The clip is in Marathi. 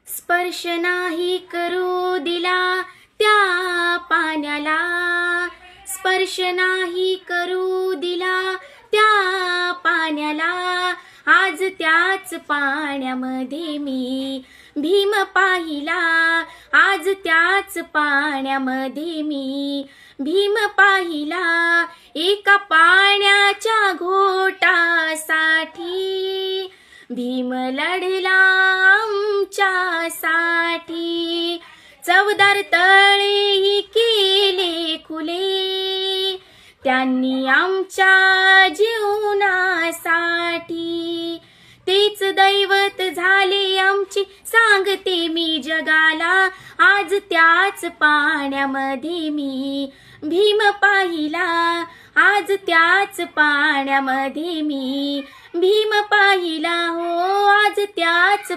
स्पर्श नाही करू दिला त्या पाण्याला, स्पर्श नाही करू दिला त्या पाण्याला, आज त्याच पाण्यामध्ये मी भीम पाहिला, आज त्याच पाण्यामध्ये मी भीम पाहिला, एका पाण्याच्या घोटासाठी भीम लढला आमच्यासाठी, चवदार तळेही केले खुले त्यांनी आमच्या जीवनासाठी, तेच दैवत झाले आमचे सांगते मी जगाला, आज त्याच पाण्यामध्ये मी भीम पाहिला, आज त्याच पाण्यामध्ये मी भीम पाहिला, हो आज त्याच